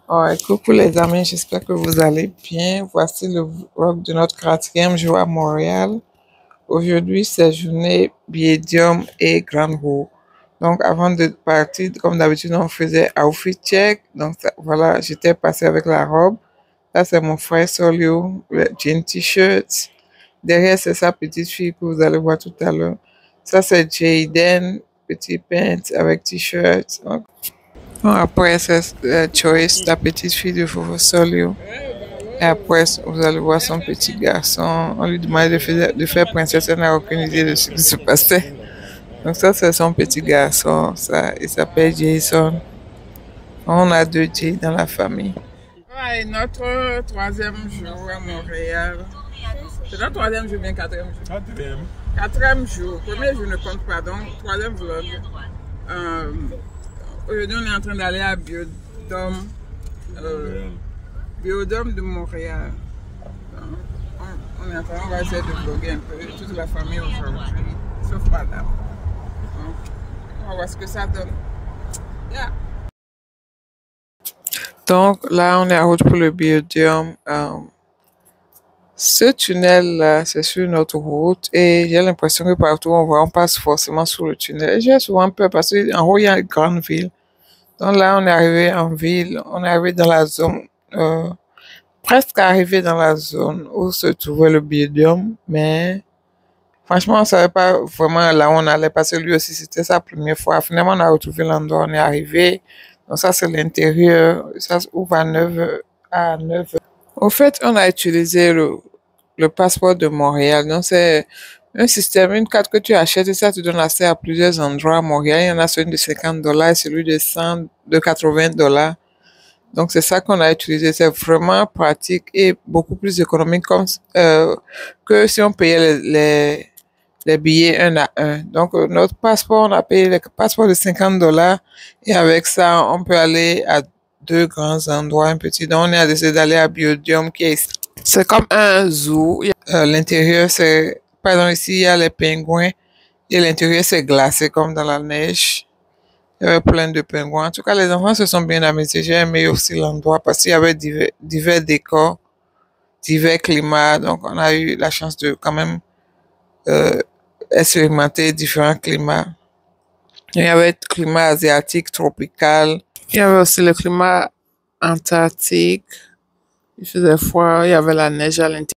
Ouais, coucou les amis, j'espère que vous allez bien. Voici le vlog de notre quatrième jour à Montréal. Aujourd'hui, c'est journée médium et grande roue. Donc, avant de partir, comme d'habitude, on faisait outfit check. Donc, voilà, j'étais passée avec la robe. Ça, c'est mon frère Solio, le jean t-shirt. Derrière, c'est sa petite fille que vous allez voir tout à l'heure. Ça, c'est Jayden, petit pants avec t-shirt. Bon, après, c'est Choice, la petite fille de Fofo Solio. Et après, vous allez voir son petit garçon. On lui demandait de faire princesse. Elle n'a aucune idée de ce qui se passait. Donc ça, c'est son petit garçon. Ça, il s'appelle Jason. On a deux J dans la famille. Ouais, notre troisième jour à Montréal. C'est notre troisième jour, bien quatrième jour. Quatrième jour. Premier jour ne compte pas, donc troisième vlog. Aujourd'hui, on est en train d'aller à Biodome. Biodome de Montréal. On est en train, on va essayer de vlogger un peu toute la famille aujourd'hui, sauf madame. Donc, on va voir ce que ça donne. Yeah. Donc là, on est en route pour le Biodome. Ce tunnel-là, c'est sur notre route et j'ai l'impression que partout où on va, on passe forcément sous le tunnel. Et j'ai souvent peur parce qu'en haut, il y a une grande ville. Donc là, on est arrivé en ville, on est arrivé dans la zone, presque arrivé dans la zone où se trouvait le Biodome, mais franchement, on ne savait pas vraiment là où on allait parce que lui aussi, c'était sa première fois. Finalement, on a retrouvé l'endroit, on est arrivé. Donc ça, c'est l'intérieur, ça ouvre à 9 à 9. Au fait, on a utilisé le passeport de Montréal. Donc c'est un système, une carte que tu achètes et ça te donne accès à plusieurs endroits à Montréal. Il y en a celui de $50 et celui de 100, de $80. Donc, c'est ça qu'on a utilisé. C'est vraiment pratique et beaucoup plus économique que si on payait les billets un à un. Donc, notre passeport, on a payé le passeport de $50 et avec ça, on peut aller à deux grands endroits, un petit. Donc, on a décidé d'aller à Biodium qui est ici. C'est comme un zoo. L'intérieur, c'est, par exemple, ici, il y a les pingouins et l'intérieur, c'est glacé comme dans la neige. Il y avait plein de pingouins. En tout cas, les enfants se sont bien amusés. J'ai aimé aussi l'endroit parce qu'il y avait divers décors, divers climats. Donc, on a eu la chance de quand même euh, expérimenter différents climats. Il y avait le climat asiatique, tropical. Il y avait aussi le climat antarctique. Il faisait froid, il y avait la neige à l'intérieur.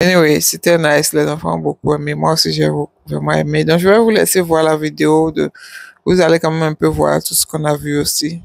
Anyway, c'était nice. Les enfants ont beaucoup aimé. Moi aussi, j'ai vraiment aimé. Donc, je vais vous laisser voir la vidéo. Vous allez quand même un peu voir tout ce qu'on a vu aussi.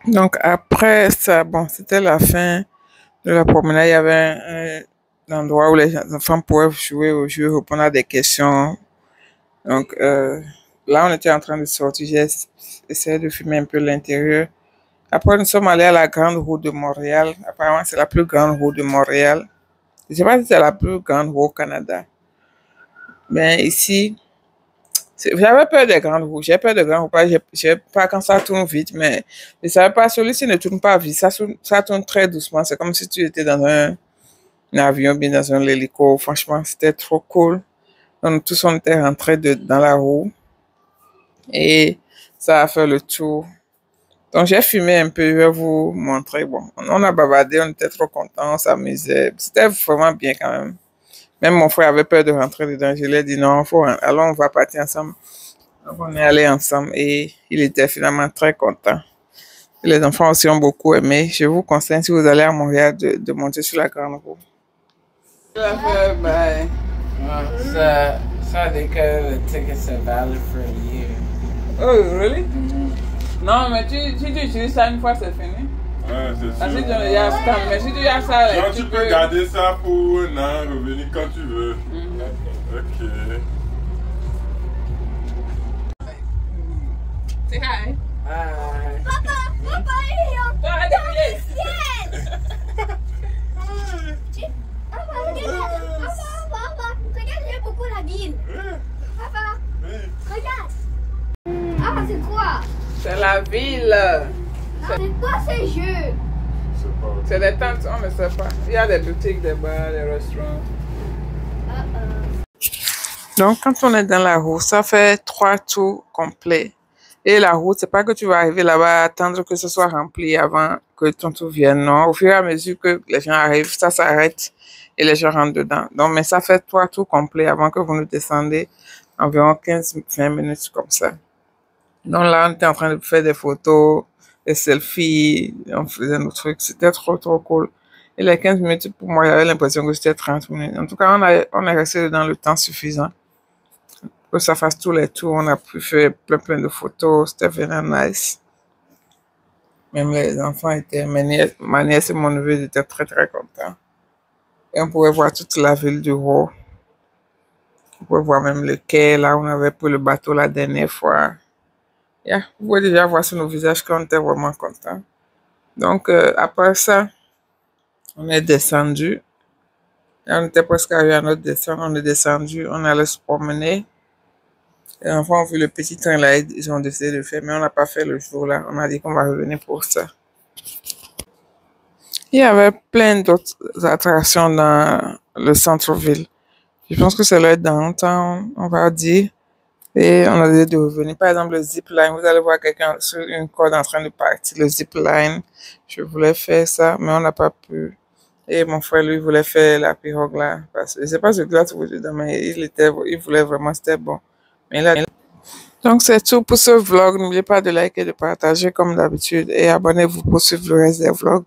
Donc après ça, bon, c'était la fin de la promenade. Il y avait un endroit où les enfants pouvaient jouer au jeu, répondre à des questions. Donc là, on était en train de sortir. J'ai essayé de filmer un peu l'intérieur. Après, nous sommes allés à la grande route de Montréal. Apparemment, c'est la plus grande route de Montréal. Je ne sais pas si c'est la plus grande route au Canada. Mais ici, j'avais peur des grandes roues. J'ai peur des grandes roues. J'ai pas quand ça tourne vite, mais je savais pas, celui-ci ne tourne pas vite. Ça tourne très doucement. C'est comme si tu étais dans un avion, bien dans un hélico. Franchement, c'était trop cool. Donc, tous on était rentrés dans la roue et ça a fait le tour. Donc, j'ai filmé un peu, je vais vous montrer. Bon, on a bavardé, on était trop contents, on s'amusait. C'était vraiment bien quand même. Même mon frère avait peur de rentrer dedans. Je lui ai dit non, allons, on va partir ensemble. Donc, on est allés ensemble et il était finalement très content. Et les enfants aussi ont beaucoup aimé. Je vous conseille, si vous allez à Montréal, de monter sur la grande roue. Ben, ça dit que le ticket c'est valid for a year. Oh, really? Non, mais tu utilises ça une fois, c'est fini. Ouais, c'est sûr. Parce que tu as ça, mais si tu as ça, genre, tu peux garder ça pour un an, revenir quand tu veux. Ok. Say hi. Hi. Papa, yes. Papa, regarde, j'aime beaucoup la ville. Papa, regarde. Ah, c'est quoi? C'est la ville. C'est quoi ces jeux? C'est des tentes, on ne sait pas. Il y a des boutiques, des bars, des restaurants. Donc, quand on est dans la route, ça fait 3 tours complets. Et la route, c'est pas que tu vas arriver là-bas, attendre que ce soit rempli avant que ton tour vienne. Non, au fur et à mesure que les gens arrivent, ça s'arrête et les gens rentrent dedans. Donc, mais ça fait 3 tours complets avant que vous ne descendez, environ 15-20 minutes comme ça. Donc là, on était en train de faire des photos, des selfies, on faisait nos trucs. C'était trop, trop cool. Et les 15 minutes, pour moi, j'avais l'impression que c'était 30 minutes. En tout cas, on est resté dans le temps suffisant que ça fasse tous les tours. On a pu faire plein de photos. C'était vraiment nice. Même les enfants étaient, ma nièce et mon neveu étaient très, très contents. Et on pouvait voir toute la ville du Haut. On pouvait voir même le quai, là où on avait pris le bateau la dernière fois. Yeah, vous pouvez déjà voir sur nos visages qu'on était vraiment contents. Donc, après ça, on est descendu. Et on était presque arrivé à notre descente. On est descendu, on allait se promener. Les enfants ont vu le petit train là, ils ont décidé de le faire, mais on n'a pas fait le jour là. On a dit qu'on va revenir pour ça. Il y avait plein d'autres attractions dans le centre-ville. Je pense que c'est le downtown, on va dire. Et on a décidé de revenir. Par exemple, le zip line, vous allez voir quelqu'un sur une corde en train de partir. Le zip line, je voulais faire ça, mais on n'a pas pu. Et mon frère, lui, voulait faire la pirogue là. Parce que je sais pas ce que là, tu veux dire, mais il voulait vraiment, c'était bon. Mais là, donc c'est tout pour ce vlog. N'oubliez pas de liker, de partager comme d'habitude. Et abonnez-vous pour suivre le reste des vlogs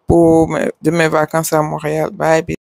de mes vacances à Montréal. Bye.